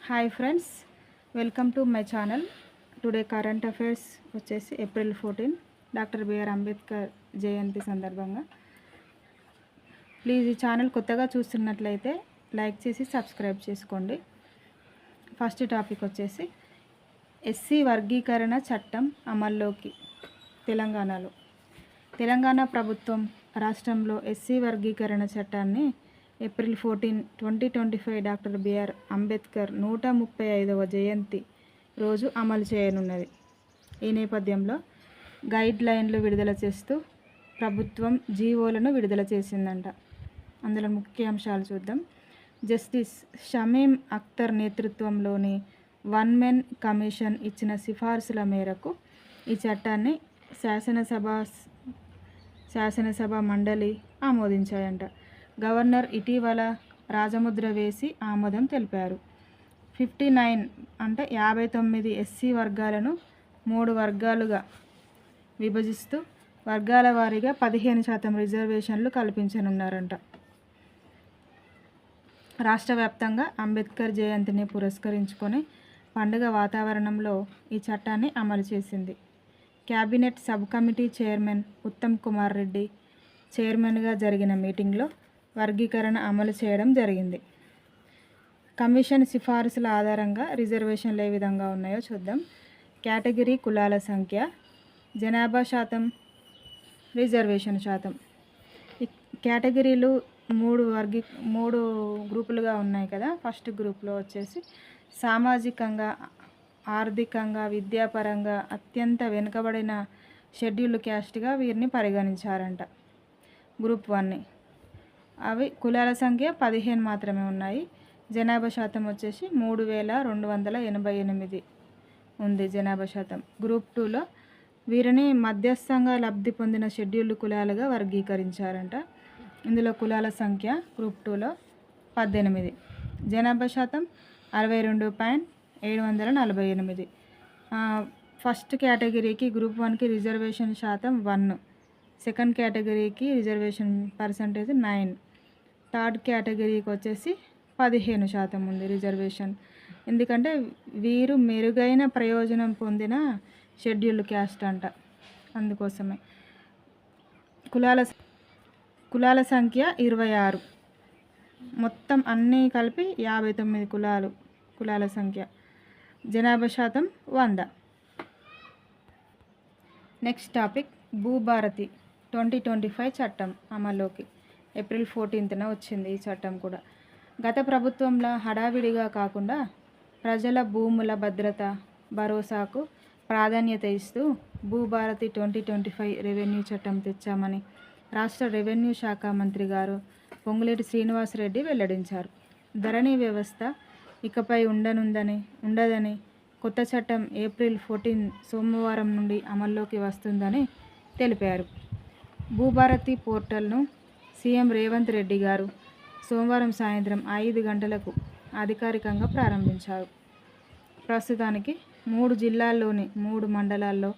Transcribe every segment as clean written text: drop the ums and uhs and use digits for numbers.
Hi friends, welcome to my channel. Today current affairs వచ్చేసి April 14 doctor BR Ambedkar జయంతి సందర్భంగా. Please ఈ channel కొత్తగా చూస్తున్నట్లయితే లైక్ చేసి సబ్స్క్రైబ్ చేసుకోండి. ఫస్ట్ టాపిక్ వచ్చేసి ఎస్సీ వర్గీకరణ చట్టం అమల్లోకి. తెలంగాణ ప్రభుత్వం రాష్ట్రంలో ఎస్సీ వర్గీకరణ చట్టాన్ని ఏప్రిల్ 14, 2025 డాక్టర్ బిఆర్ అంబేద్కర్ 135వ జయంతి రోజు అమలు చేయనున్నది. ఈ నేపథ్యంలో గైడ్ లైన్లు విడుదల చేస్తూ ప్రభుత్వం జీవోలను విడుదల చేసిందంట. అందులో ముఖ్య అంశాలు చూద్దాం. జస్టిస్ షమీం అఖ్తర్ నేతృత్వంలోని వన్ మెన్ కమిషన్ ఇచ్చిన సిఫార్సుల మేరకు ఈ చట్టాన్ని శాసనసభ మండలి ఆమోదించాయంట. గవర్నర్ ఇటీవల రాజముద్ర వేసి ఆమోదం తెలిపారు. 59 అంటే 59 ఎస్సీ వర్గాలను 3 వర్గాలుగా విభజిస్తూ వర్గాల వారీగా 15% రిజర్వేషన్లు కల్పించనున్నారంట. రాష్ట్ర వ్యాప్తంగా అంబేద్కర్ జయంతిని పురస్కరించుకొని పండుగ వాతావరణంలో ఈ చట్టాన్ని అమలు చేసింది. Cabinet sub committee chairman Uttam Kumar Reddy చైర్మన్గా జరిగిన మీటింగ్లో వర్గీకరణ అమలు చేయడం జరిగింది. కమిషన్ సిఫార్సుల ఆధారంగా రిజర్వేషన్లు ఏ విధంగా ఉన్నాయో చూద్దాం. కేటగిరీ కులాల సంఖ్య, జనాభా శాతం, రిజర్వేషన్ శాతం. ఈ కేటగిరీలు మూడు గ్రూపులుగా ఉన్నాయి కదా. ఫస్ట్ గ్రూప్లో వచ్చేసి సామాజికంగా, ఆర్థికంగా, విద్యాపరంగా అత్యంత వెనుకబడిన షెడ్యూల్డ్ క్యాస్ట్గా వీరిని పరిగణించారంట. గ్రూప్ 1 అవి కులాల సంఖ్య 15 మాత్రమే ఉన్నాయి. జనాభా శాతం వచ్చేసి 3288 ఉంది జనాభా శాతం. గ్రూప్ 2లో వీరిని మధ్యస్థంగా లబ్ధి పొందిన షెడ్యూల్డ్ కులాలుగా వర్గీకరించారంట. ఇందులో కులాల సంఖ్య గ్రూప్ 2లో 18. జనాభా శాతం 62.748. ఫస్ట్ కేటగిరీకి గ్రూప్ 1కి రిజర్వేషన్ శాతం 1, సెకండ్ కేటగిరీకి రిజర్వేషన్ పర్సంటేజ్ 9, థర్డ్ కేటగిరీకి వచ్చేసి 15% ఉంది రిజర్వేషన్. ఎందుకంటే వీరు మెరుగైన ప్రయోజనం పొందిన షెడ్యూల్డ్ క్యాస్ట్ అంట. అందుకోసమే. కులాల సంఖ్య 26, మొత్తం అన్నీ కలిపి 59 కులాల సంఖ్య. జనాభా శాతం 100. నెక్స్ట్ టాపిక్ భూభారతి 2025 చట్టం అమల్లోకి. ఏప్రిల్ 14న వచ్చింది ఈ చట్టం కూడా. గత ప్రభుత్వంలో హడావిడిగా కాకుండా ప్రజల భూముల భద్రత, భరోసాకు ప్రాధాన్యత ఇస్తూ భూభారతి 2025 రెవెన్యూ చట్టం తెచ్చామని రాష్ట్ర రెవెన్యూ శాఖ మంత్రి గారు పొంగులేటి శ్రీనివాసరెడ్డి వెల్లడించారు. ధరణి వ్యవస్థ ఇకపై ఉండదని, కొత్త చట్టం ఏప్రిల్ 14 సోమవారం నుండి అమల్లోకి వస్తుందని తెలిపారు. భూభారతి పోర్టల్ను సీఎం రేవంత్ రెడ్డి గారు సోమవారం సాయంత్రం 5 గంటలకు అధికారికంగా ప్రారంభించారు. ప్రస్తుతానికి 3 జిల్లాల్లోని 3 మండలాల్లో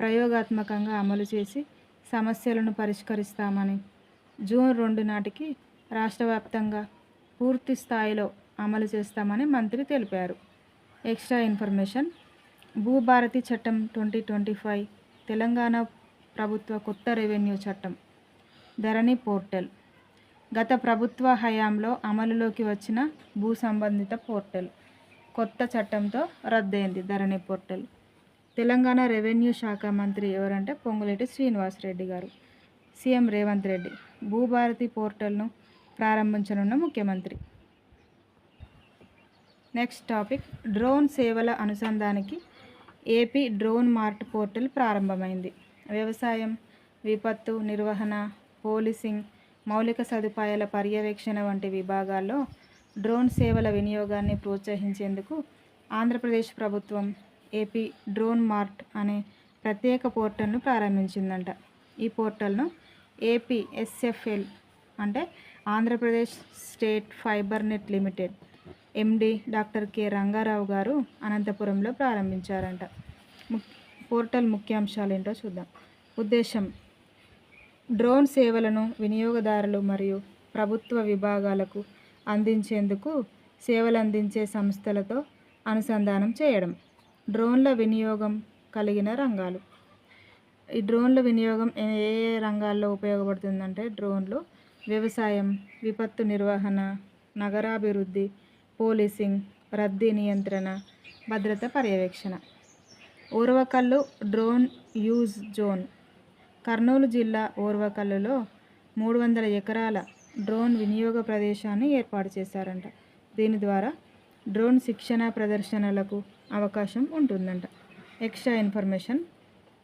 ప్రయోగాత్మకంగా అమలు చేసి సమస్యలను పరిష్కరిస్తామని, జూన్ 2 నాటికి రాష్ట్ర వ్యాప్తంగా పూర్తి స్థాయిలో అమలు చేస్తామని మంత్రి తెలిపారు. Extra information. భూభారతి చట్టం 2025 తెలంగాణ ప్రభుత్వ కొత్త రెవెన్యూ చట్టం. ధరణి పోర్టల్ గత ప్రభుత్వ హయాంలో అమలులోకి వచ్చిన భూ సంబంధిత పోర్టల్ కొత్త చట్టంతో రద్దయింది. ధరణి పోర్టల్. తెలంగాణ రెవెన్యూ శాఖ మంత్రి ఎవరంటే పొంగులేటి శ్రీనివాసరెడ్డి గారు. సీఎం రేవంత్ రెడ్డి భూభారతి పోర్టల్ను ప్రారంభించనున్న ముఖ్యమంత్రి. నెక్స్ట్ టాపిక్ డ్రోన్ సేవల అనుసంధానికి ఏపీ డ్రోన్ మార్ట్ పోర్టల్ ప్రారంభమైంది. వ్యవసాయం, విపత్తు నిర్వహణ, పోలీసింగ్, మౌలిక సదుపాయాల పర్యవేక్షణ వంటి విభాగాల్లో డ్రోన్ సేవల వినియోగాన్ని ప్రోత్సహించేందుకు ఆంధ్రప్రదేశ్ ప్రభుత్వం ఏపీ డ్రోన్ మార్ట్ అనే ప్రత్యేక పోర్టల్ను ప్రారంభించిందంట. ఈ పోర్టల్ను APSFL అంటే Andhra Pradesh state fibre net limited MD doctor K Rangarao గారు అనంతపురంలో ప్రారంభించారంట. పోర్టల్ ముఖ్యాంశాలు ఏంటో చూద్దాం. ఉద్దేశం: డ్రోన్ సేవలను వినియోగదారులు మరియు ప్రభుత్వ విభాగాలకు అందించేందుకు సేవలు అందించే సంస్థలతో అనుసంధానం చేయడం. డ్రోన్ల వినియోగం కలిగిన రంగాలు. ఈ డ్రోన్ల వినియోగం ఏ ఏ రంగాల్లో ఉపయోగపడుతుందంటే డ్రోన్లు వ్యవసాయం, విపత్తు నిర్వహణ, నగరాభివృద్ధి, పోలీసింగ్, రద్దీ నియంత్రణ, భద్రత పర్యవేక్షణ. Orvakal drone use zone. Kurnool జిల్లా ఓర్వకల్లులో 300 ఎకరాల డ్రోన్ వినియోగ ప్రదేశాన్ని ఏర్పాటు చేశారంట. దీని ద్వారా డ్రోన్ శిక్షణ ప్రదర్శనలకు అవకాశం ఉంటుందంట. Extra information.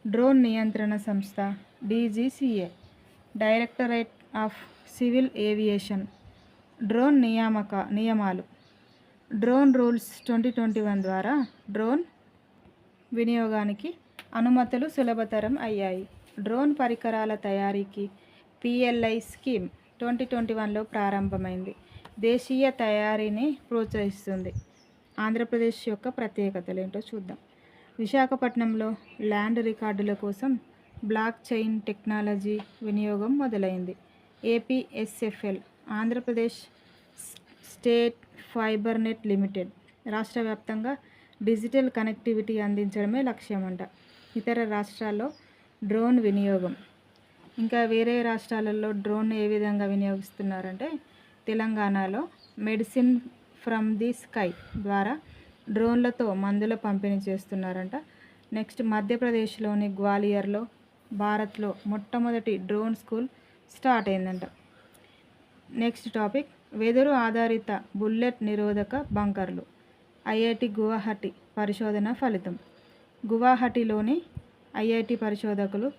డ్రోన్ నియంత్రణ సంస్థ DGCA, directorate of civil aviation. Drone నియమాలు. డ్రోన్ రూల్స్ 2021 ద్వారా డ్రోన్ వినియోగానికి అనుమతులు సులభతరం అయ్యాయి. డ్రోన్ పరికరాల తయారీకి PLI స్కీమ్ 2021లో ప్రారంభమైంది. దేశీయ తయారీని ప్రోత్సహిస్తుంది. ఆంధ్రప్రదేశ్ యొక్క ప్రత్యేకతలు ఏంటో చూద్దాం. విశాఖపట్నంలో ల్యాండ్ రికార్డుల కోసం బ్లాక్ చైన్ టెక్నాలజీ వినియోగం మొదలైంది. APSFL, Andhra Pradesh state fibre net limited రాష్ట్ర వ్యాప్తంగా డిజిటల్ కనెక్టివిటీ అందించడమే లక్ష్యమంట. ఇతర రాష్ట్రాల్లో డ్రోన్ వినియోగం. ఇంకా వేరే రాష్ట్రాలలో డ్రోన్ ఏ విధంగా వినియోగిస్తున్నారంటే తెలంగాణలో మెడిసిన్ ఫ్రమ్ ది స్కై ద్వారా డ్రోన్లతో మందుల పంపిణీ చేస్తున్నారంట. నెక్స్ట్ మధ్యప్రదేశ్లోని గ్వాలియర్లో భారత్లో మొట్టమొదటి డ్రోన్ స్కూల్ స్టార్ట్ అయిందంట. నెక్స్ట్ టాపిక్ వెదురు ఆధారిత బుల్లెట్ నిరోధక బంకర్లు. IIT గువాహటి పరిశోధన ఫలితం. గువాహటిలోని IIT పరిశోధకులు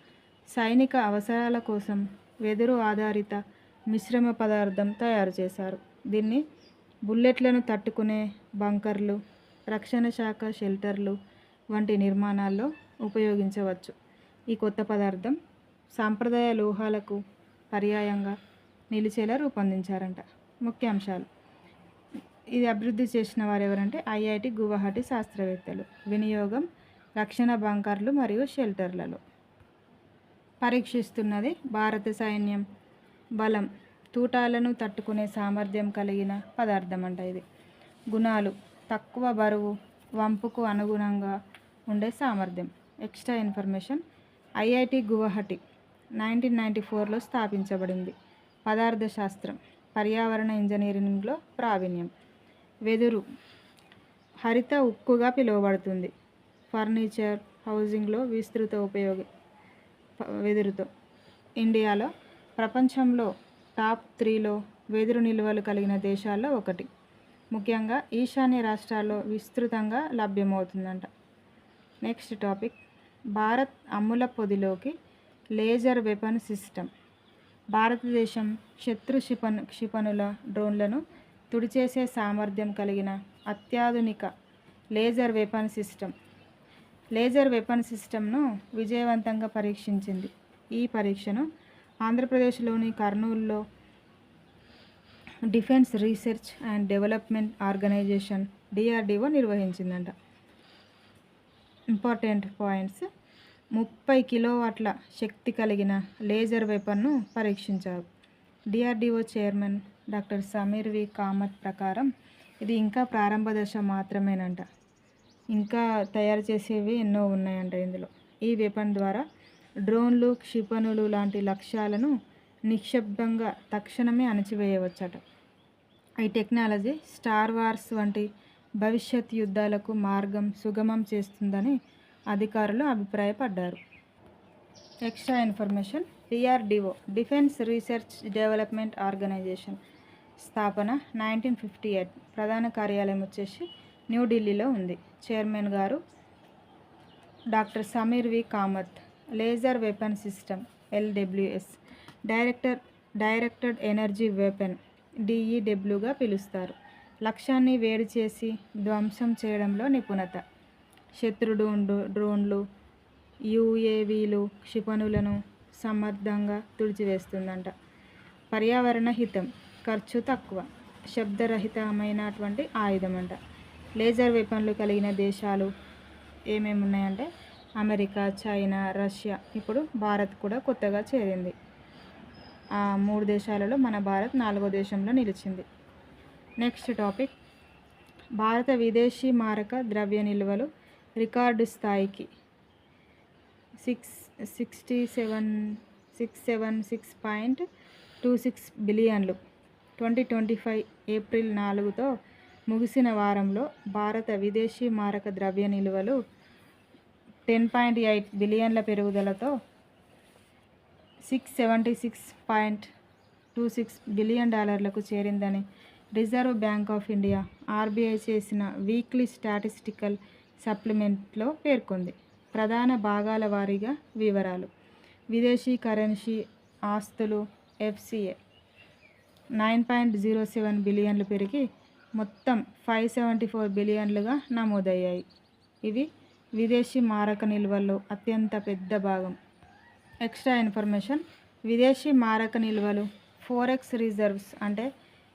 సైనిక అవసరాల కోసం వెదురు ఆధారిత మిశ్రమ పదార్థం తయారు చేశారు. దీన్ని బుల్లెట్లను తట్టుకునే బంకర్లు, రక్షణ శాఖ షెల్టర్లు వంటి నిర్మాణాల్లో ఉపయోగించవచ్చు. ఈ కొత్త పదార్థం సాంప్రదాయ లోహాలకు పర్యాయంగా నిలిచేలా రూపొందించారంట. ముఖ్యాంశాలు. ఇది అభివృద్ధి చేసిన వారు ఎవరంటే IIT గువాహటి శాస్త్రవేత్తలు. వినియోగం రక్షణ బంకర్లు మరియు షెల్టర్లలో. పరీక్షిస్తున్నది భారత సైన్యం. బలం తూటాలను తట్టుకునే సామర్థ్యం కలిగిన పదార్థం అంట ఇది. గుణాలు తక్కువ బరువు, వంపుకు అనుగుణంగా ఉండే సామర్థ్యం. Extra information. IIT గువాహటి 1994లో స్థాపించబడింది. పదార్థ శాస్త్రం, పర్యావరణ ఇంజనీరింగ్లో ప్రావీణ్యం. వెదురు హరిత ఉక్కుగా పిలువబడుతుంది. ఫర్నిచర్, హౌసింగ్లో విస్తృత ఉపయోగం వెదురుతో. ఇండియాలో ప్రపంచంలో టాప్ 3లో వెదురు నిల్వలు కలిగిన దేశాల్లో ఒకటి. ముఖ్యంగా ఈశాన్య రాష్ట్రాల్లో విస్తృతంగా లభ్యమవుతుందంట. నెక్స్ట్ టాపిక్ భారత్ అమ్ముల పొదిలోకి లేజర్ వెపన్ సిస్టమ్. భారతదేశం శత్రు క్షిపణుల డ్రోన్లను తుడిచేసే సామర్థ్యం కలిగిన అత్యాధునిక లేజర్ వెపన్ సిస్టమ్ను విజయవంతంగా పరీక్షించింది. ఈ పరీక్షను ఆంధ్రప్రదేశ్లోని కర్నూలులో defence research and development organisation DRDO నిర్వహించిందంట. Important points. 30 కిలోవాట్ల శక్తి కలిగిన లేజర్ వెపన్ను పరీక్షించారు. DRDO chairman doctor Sameer V Kamat ప్రకారం ఇది ఇంకా ప్రారంభ దశ మాత్రమేనంట. ఇంకా తయారు చేసేవి ఎన్నో ఉన్నాయంట ఇందులో. ఈ వెపన్ ద్వారా డ్రోన్లు, క్షిపణులు లాంటి లక్ష్యాలను నిశ్శబ్దంగా తక్షణమే అణచివేయవచ్చట. ఈ టెక్నాలజీ స్టార్ వార్స్ వంటి భవిష్యత్ యుద్ధాలకు మార్గం సుగమం చేస్తుందని అధికారులు అభిప్రాయపడ్డారు. Extra information. DRDO defence research development organisation స్థాపన 1958. ప్రధాన కార్యాలయం వచ్చేసి న్యూఢిల్లీలో ఉంది. చైర్మన్ గారు doctor Sameer V Kamat. Laser weapon system LWS. Directed energy weapon DEWగా పిలుస్తారు. లక్ష్యాన్ని వేడి చేసి ధ్వంసం చేయడంలో నిపుణత. శత్రు డ్రోన్లు, UAVలు క్షిపణులను సమర్థంగా తుడిచివేస్తుందంట. పర్యావరణ హితం, ఖర్చు తక్కువ, శబ్దరహితమైనటువంటి ఆయుధం అంట. లేజర్ వెపన్లు కలిగిన దేశాలు ఏమేమి ఉన్నాయంటే అమెరికా, చైనా, రష్యా. ఇప్పుడు భారత్ కూడా కొత్తగా చేరింది. ఆ 3 దేశాలలో మన భారత్ 4వ దేశంలో నిలిచింది. నెక్స్ట్ టాపిక్ భారత విదేశీ మారక ద్రవ్య నిల్వలు రికార్డు స్థాయికి 676.26 బిలియన్లు. 2025 ఏప్రిల్ 4తో ముగిసిన వారంలో భారత విదేశీ మారక ద్రవ్య నిల్వలు 10.8 బిలియన్ల పెరుగుదలతో $676.26 బిలియన్ చేరిందని Reserve Bank of India RBI చేసిన వీక్లీ స్టాటిస్టికల్ సప్లిమెంట్లో పేర్కొంది. ప్రధాన భాగాల వారీగా వివరాలు. విదేశీ కరెన్సీ ఆస్తులు ఎఫ్సిఏ 9.07 బిలియన్లు పెరిగి మొత్తం 574 బిలియన్లుగా నమోదయ్యాయి. ఇవి విదేశీ మారక నిల్వల్లో అత్యంత పెద్ద భాగం. Extra information. విదేశీ మారక నిల్వలు ఫోరెక్స్ రిజర్వ్స్ అంటే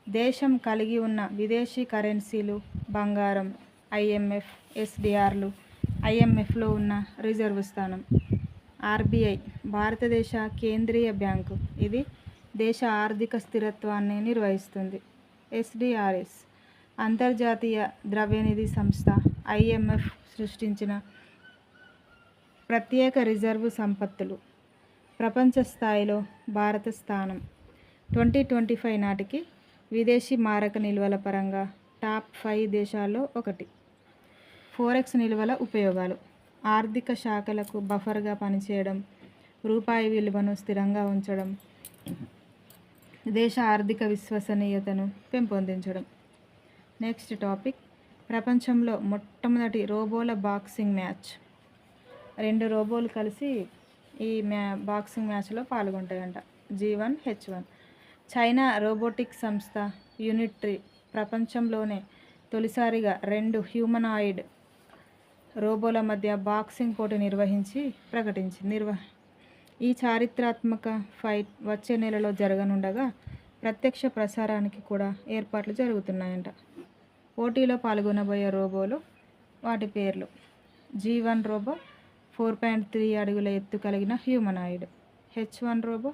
దేశం కలిగి ఉన్న విదేశీ కరెన్సీలు, బంగారం, ఐఎంఎఫ్, ఎస్డిఆర్లు. ఐఎంఎఫ్లో ఉన్న రిజర్వ్ స్థానం. ఆర్బీఐ భారతదేశ కేంద్రీయ బ్యాంకు. ఇది దేశ ఆర్థిక స్థిరత్వాన్ని నిర్వహిస్తుంది. ఎస్డిఆర్ఎస్ అంతర్జాతీయ ద్రవ్యనిధి సంస్థ ఐఎంఎఫ్ సృష్టించిన ప్రత్యేక రిజర్వు సంపత్తులు. ప్రపంచ స్థాయిలో భారత స్థానం 2025 నాటికి విదేశీ మారక నిల్వల పరంగా టాప్ 5 దేశాల్లో ఒకటి. ఫోరెక్స్ నిల్వల ఉపయోగాలు. ఆర్థిక శాఖలకు బఫర్గా పనిచేయడం, రూపాయి విలువను స్థిరంగా ఉంచడం, దేశ ఆర్థిక విశ్వసనీయతను పెంపొందించడం. Next topic. ప్రపంచంలో మొట్టమొదటి రోబోల బాక్సింగ్ మ్యాచ్. 2 రోబోలు కలిసి ఈ బాక్సింగ్ మ్యాచ్లో పాల్గొంటాయంట. G1, H1. చైనా రోబోటిక్ సంస్థ యూనిట్రీ ప్రపంచంలోనే తొలిసారిగా 2 హ్యూమనాయిడ్ రోబోల మధ్య బాక్సింగ్ పోటీ నిర్వహించి ప్రకటించింది. ఈ చారిత్రాత్మక ఫైట్ వచ్చే నెలలో జరగనుండగా ప్రత్యక్ష ప్రసారానికి కూడా ఏర్పాట్లు జరుగుతున్నాయంట. పోటీలో పాల్గొనబోయే రోబోలు, వాటి పేర్లు. G1 రోబో 4.3 అడుగుల ఎత్తు కలిగిన హ్యూమనాయిడ్. H1 రోబో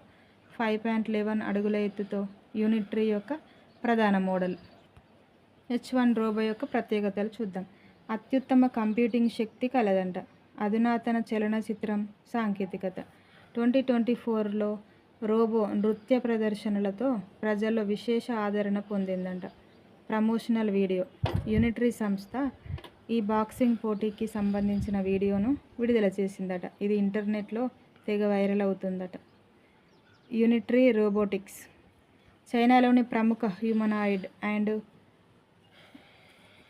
5.11 అడుగుల ఎత్తుతో యూనిట్రీ యొక్క ప్రధాన మోడల్. H1 రోబో యొక్క ప్రత్యేకతలు చూద్దాం. అత్యుత్తమ కంప్యూటింగ్ శక్తి కలదంట. అధునాతన చలనచిత్రం సాంకేతికత. 2024లో రోబో నృత్య ప్రదర్శనలతో ప్రజల్లో విశేష ఆదరణ పొందిందంట. Promotional video. యూనిట్రీ సంస్థ ఈ బాక్సింగ్ పోటీకి సంబంధించిన వీడియోను విడుదల చేసిందట. ఇది ఇంటర్నెట్లో తెగ వైరల్ అవుతుందట. యూనిట్రీ రోబోటిక్స్ చైనాలోని ప్రముఖ హ్యూమనాయిడ్ అండ్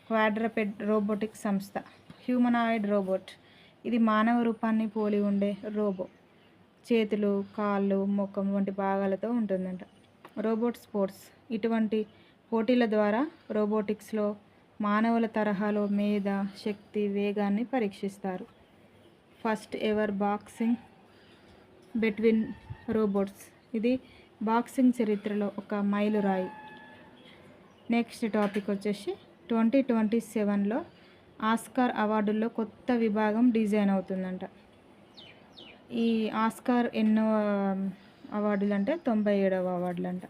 క్వాడ్రపెడ్ రోబోటిక్స్ సంస్థ. హ్యూమనాయిడ్ రోబోట్ ఇది మానవ రూపాన్ని పోలి ఉండే రోబో. చేతులు, కాళ్ళు, ముఖం వంటి భాగాలతో ఉంటుందంట. రోబోట్ స్పోర్ట్స్ ఇటువంటి పోటీల ద్వారా రోబోటిక్స్లో మానవుల తరహాలో మేధ, శక్తి, వేగాన్ని పరీక్షిస్తారు. First ever boxing between robots ఇది బాక్సింగ్ చరిత్రలో ఒక మైలురాయి. నెక్స్ట్ టాపిక్ వచ్చేసి 2027లో ఆస్కార్ అవార్డుల్లో కొత్త విభాగం డిజైన్ అవుతుందంట. ఈ ఆస్కార్ ఎన్నో అవార్డులు అంటే 97వ అవార్డులంట.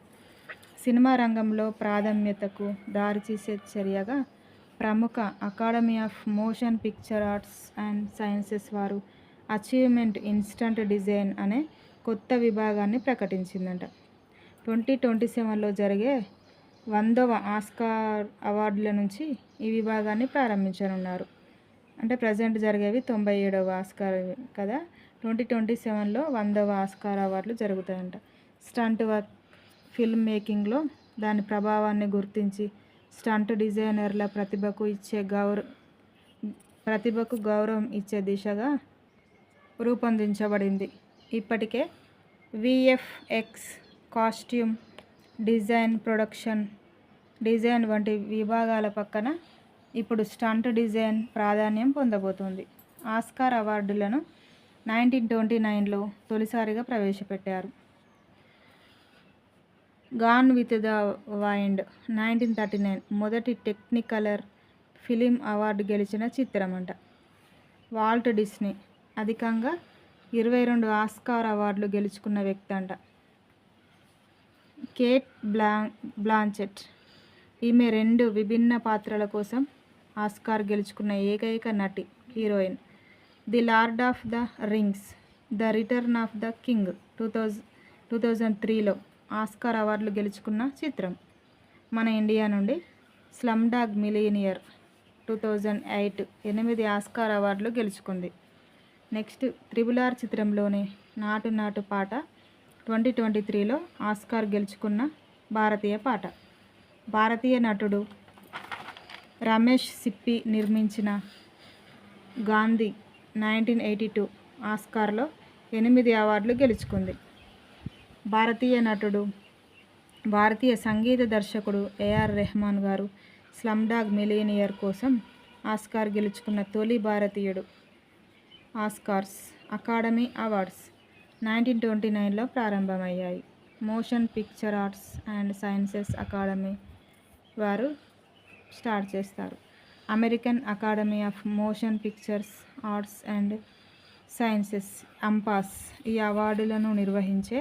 సినిమా రంగంలో ప్రాధాన్యతకు దారితీసే చర్యగా ప్రముఖ academy of motion picture arts and sciences వారు అచీవ్మెంట్ ఇన్స్టంట్ డిజైన్ అనే కొత్త విభాగాన్ని ప్రకటించిందంట. 2027లో జరిగే 100వ ఆస్కార్ అవార్డుల నుంచి ఈ విభాగాన్ని ప్రారంభించనున్నారు. అంటే ప్రజెంట్ జరిగేవి 97వ ఆస్కార్ కదా. 2027లో 100వ ఆస్కార్ అవార్డులు జరుగుతాయంట. స్టంట్ వర్క్, ఫిల్మ్ మేకింగ్లో దాని ప్రభావాన్ని గుర్తించి స్టంట్ డిజైనర్ల ప్రతిభకు గౌరవం ఇచ్చే దిశగా రూపొందించబడింది. ఇప్పటికే VFX, costume design, production design వంటి విభాగాల పక్కన ఇప్పుడు స్టంట్ డిజైన్ ప్రాధాన్యం పొందబోతోంది. ఆస్కార్ అవార్డులను 1929లో తొలిసారిగా ప్రవేశపెట్టారు. గాన్ విత్ ద వైండ్ 1939 మొదటి టెక్నికలర్ ఫిలిం అవార్డు గెలిచిన చిత్రమంట. వాల్ట్ డిస్నీ అధికంగా 22 ఆస్కార్ అవార్డులు గెలుచుకున్న వ్యక్తి అంట. కేట్ బ్లాంచెట్ ఈమె 2 విభిన్న పాత్రల కోసం ఆస్కార్ గెలుచుకున్న ఏకైక నటి, heroine. The Lord of the Rings, the Return of the King 2003లో ఆస్కార్ అవార్డులు గెలుచుకున్న చిత్రం. మన ఇండియా నుండి స్లమ్ డాగ్ మిలియనియర్ 2008 8 ఆస్కార్ అవార్డులు గెలుచుకుంది. నెక్స్ట్ RRR చిత్రంలోని నాటు నాటు పాట 2023లో ఆస్కార్ గెలుచుకున్న భారతీయ పాట. భారతీయ నటుడు రమేష్ సిప్పి నిర్మించిన గాంధీ 1982 ఆస్కార్లో 8 అవార్డులు గెలుచుకుంది. భారతీయ సంగీత దర్శకుడు AR రెహమాన్ గారు స్లమ్ డాగ్ మిలియనియర్ కోసం ఆస్కార్ గెలుచుకున్న తొలి భారతీయుడు. ఆస్కార్స్ అకాడమీ అవార్డ్స్ 1929లో ప్రారంభమయ్యాయి. Motion picture arts and sciences academy వారు స్టార్ట్ చేస్తారు. American Academy of Motion Pictures Arts and Sciences AMPAS ఈ అవార్డులను నిర్వహించే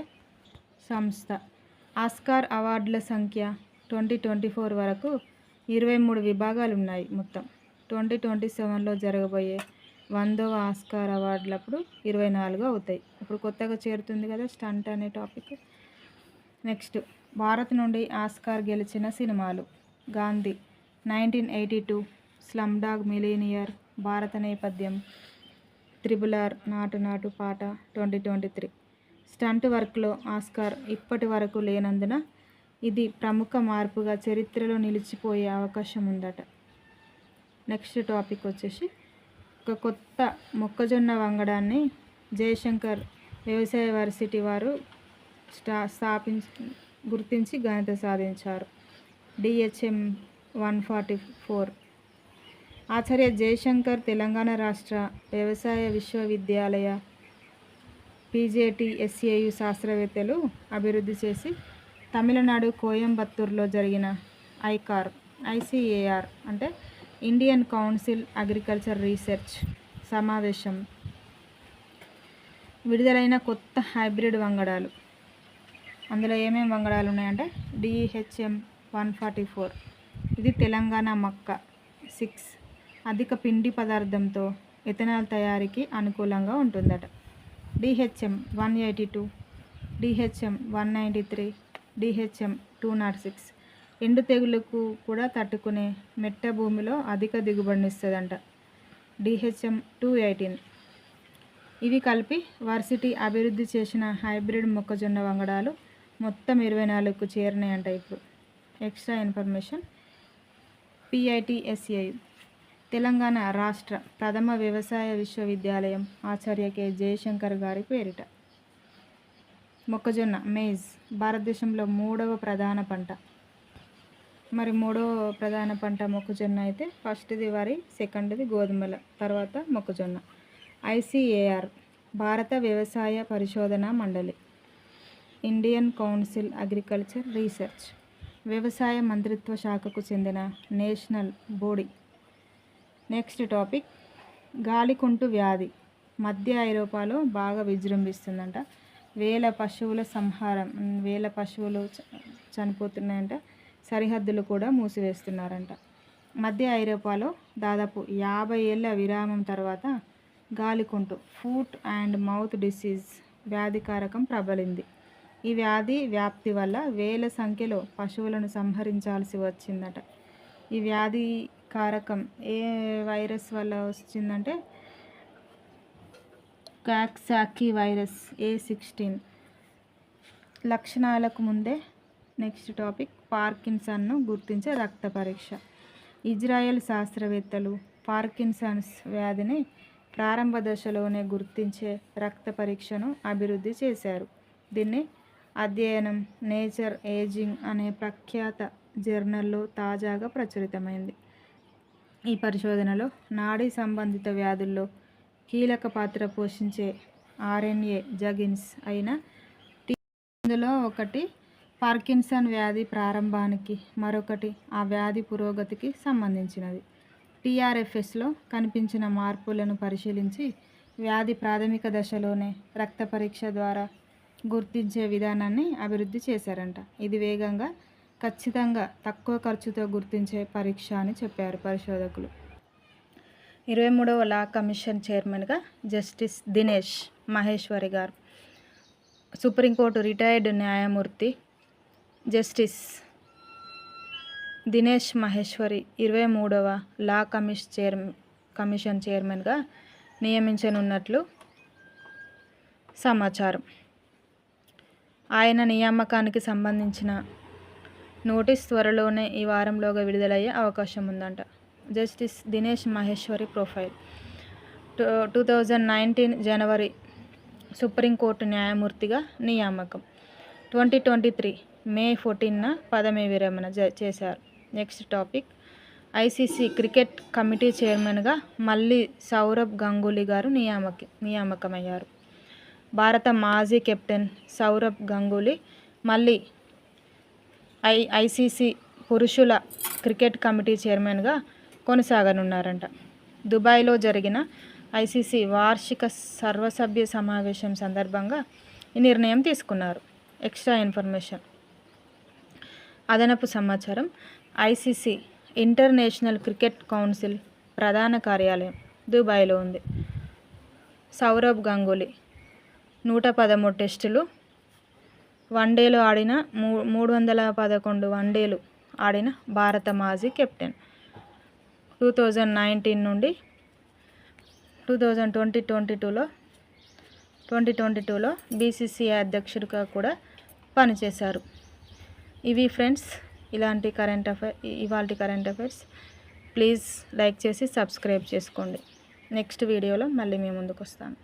సంస్థ. ఆస్కార్ అవార్డుల సంఖ్య 2024 వరకు 23 విభాగాలు ఉన్నాయి. మొత్తం 2027లో జరగబోయే 100వ ఆస్కార్ అవార్డులప్పుడు 24 అవుతాయి. ఇప్పుడు కొత్తగా చేరుతుంది కదా స్టంట్ అనే టాపిక్. నెక్స్ట్ భారత్ నుండి ఆస్కార్ గెలిచిన సినిమాలు. గాంధీ 1982, స్లమ్ డాగ్ మిలియనియర్ భారత నేపథ్యం, RRR నాటు నాటు పాట 2023. స్టంట్ వర్క్లో ఆస్కార్ ఇప్పటి వరకు లేనందున ఇది ప్రముఖ మార్పుగా చరిత్రలో నిలిచిపోయే అవకాశం ఉందట. నెక్స్ట్ టాపిక్ వచ్చేసి ఒక కొత్త మొక్కజొన్న వంగడాన్ని జయశంకర్ వ్యవసాయ వర్సిటీ వారు గుర్తించి ఘనత సాధించారు. DHM 144. ఆచార్య జయశంకర్ తెలంగాణ రాష్ట్ర వ్యవసాయ విశ్వవిద్యాలయ PJT-SAU శాస్త్రవేత్తలు అభివృద్ధి చేసి తమిళనాడు కోయంబత్తూరులో జరిగిన ICAR అంటే ఇండియన్ కౌన్సిల్ అగ్రికల్చర్ రీసెర్చ్ సమావేశం విడుదలైన కొత్త హైబ్రిడ్ వంగడాలు. అందులో ఏమేమి వంగడాలు ఉన్నాయంటే DHM 144 ఇది తెలంగాణ మక్క 6 అధిక పిండి పదార్థంతో ఎథనాల్ తయారీకి అనుకూలంగా ఉంటుందట. DHM 182, DHM 193, DHM 206 ఎండు తెగులుకు కూడా తట్టుకునే మెట్ట భూమిలో అధిక దిగుబడినిస్తుందంట. DHM 218 ఇవి కలిపి వర్సిటీ అభివృద్ధి చేసిన హైబ్రిడ్ మొక్కజొన్న వంగడాలు మొత్తం 24కు చేరినాయంట. ఇప్పుడు ఎక్స్ట్రా ఇన్ఫర్మేషన్. PIT-SAU తెలంగాణ రాష్ట్ర ప్రథమ వ్యవసాయ విశ్వవిద్యాలయం ఆచార్య K. జయశంకర్ గారి పేరిట. మొక్కజొన్న మేజ్ భారతదేశంలో 3వ ప్రధాన పంట. మరి 3వ ప్రధాన పంట మొక్కజొన్న అయితే ఫస్ట్ది వరి, సెకండ్ది గోధుమల, తర్వాత మొక్కజొన్న. ICAR భారత వ్యవసాయ పరిశోధనా మండలి, ఇండియన్ కౌన్సిల్ అగ్రికల్చర్ రీసెర్చ్ వ్యవసాయ మంత్రిత్వ శాఖకు చెందిన నేషనల్ బాడీ. నెక్స్ట్ టాపిక్ గాలికుంటు వ్యాధి మధ్య ఐరోపాలో బాగా విజృంభిస్తుందంట. వేల పశువులు చనిపోతున్నాయంట. సరిహద్దులు కూడా మూసివేస్తున్నారంట. మధ్య ఐరోపాలో దాదాపు 50 ఏళ్ల విరామం తర్వాత గాలికుంటు ఫుట్ అండ్ మౌత్ డిసీజ్ వ్యాధికారకం ప్రబలింది. ఈ వ్యాధి వ్యాప్తి వల్ల వేల సంఖ్యలో పశువులను సంహరించాల్సి వచ్చిందట. ఈ వ్యాధి కారకం ఏ వైరస్ వల్ల వచ్చిందంటే కాక్సాకీ వైరస్ A16. లక్షణాలకు ముందే. నెక్స్ట్ టాపిక్ పార్కిన్సన్ను గుర్తించే రక్త పరీక్ష. ఇజ్రాయెల్ శాస్త్రవేత్తలు పార్కిన్సన్స్ వ్యాధిని ప్రారంభ దశలోనే గుర్తించే రక్త పరీక్షను అభివృద్ధి చేశారు. దీన్ని అధ్యయనం నేచర్ ఏజింగ్ అనే ప్రఖ్యాత జర్నల్లో తాజాగా ప్రచురితమైంది. ఈ పరిశోధనలో నాడీ సంబంధిత వ్యాధుల్లో కీలక పాత్ర పోషించే RNA జగిన్స్ అయిన ఇందులో ఒకటి పార్కిన్సన్ వ్యాధి ప్రారంభానికి, మరొకటి ఆ వ్యాధి పురోగతికి సంబంధించినది. TRFSలో కనిపించిన మార్పులను పరిశీలించి వ్యాధి ప్రాథమిక దశలోనే రక్త పరీక్ష ద్వారా గుర్తించే విధానాన్ని అభివృద్ధి చేశారంట. ఇది వేగంగా ఖచ్చితంగా తక్కువ ఖర్చుతో గుర్తించే పరీక్ష అని చెప్పారు పరిశోధకులు. 23వ లా కమిషన్ చైర్మన్గా జస్టిస్ దినేష్ మహేశ్వరి గారు. సుప్రీంకోర్టు రిటైర్డ్ న్యాయమూర్తి జస్టిస్ దినేష్ మహేశ్వరి 23వ లా కమిషన్ చైర్మన్గా నియమించనున్నట్లు సమాచారం. ఆయన నియామకానికి సంబంధించిన నోటీస్ త్వరలోనే ఈ వారంలోగా విడుదలయ్యే అవకాశం ఉందంట. జస్టిస్ దినేష్ మహేశ్వరి ప్రొఫైల్ 2019 జనవరి సుప్రీంకోర్టు న్యాయమూర్తిగా నియామకం. 2023 మే 14న పదవీ విరమణ చేశారు. Next topic, ICC cricket committee చైర్మన్గా మళ్ళీ సౌరవ్ గంగూలీ గారు నియామకమయ్యారు. భారత మాజీ కెప్టెన్ సౌరవ్ గంగూలీ మళ్ళీ ఐసీసీ పురుషుల క్రికెట్ కమిటీ చైర్మన్గా కొనసాగనున్నారంట. దుబాయ్లో జరిగిన ఐసీసీ వార్షిక సర్వసభ్య సమావేశం సందర్భంగా ఈ నిర్ణయం తీసుకున్నారు. ఎక్స్ట్రా ఇన్ఫర్మేషన్, అదనపు సమాచారం, ఐసీసీ ఇంటర్నేషనల్ క్రికెట్ కౌన్సిల్ ప్రధాన కార్యాలయం దుబాయ్లో ఉంది. సౌరవ్ గంగూలీ 113 టెస్టులు, వన్డేలు ఆడిన 311 వన్డేలు ఆడిన భారత మాజీ కెప్టెన్. 2019 నుండి 2022లో బీసీసీఐ అధ్యక్షుడిగా కూడా పనిచేశారు. ఇవి ఫ్రెండ్స్ ఇవాల్టి కరెంట్ అఫైర్స్. ప్లీజ్ లైక్ చేసి సబ్స్క్రైబ్ చేసుకోండి. నెక్స్ట్ వీడియోలో మళ్ళీ మీ ముందుకు వస్తాను.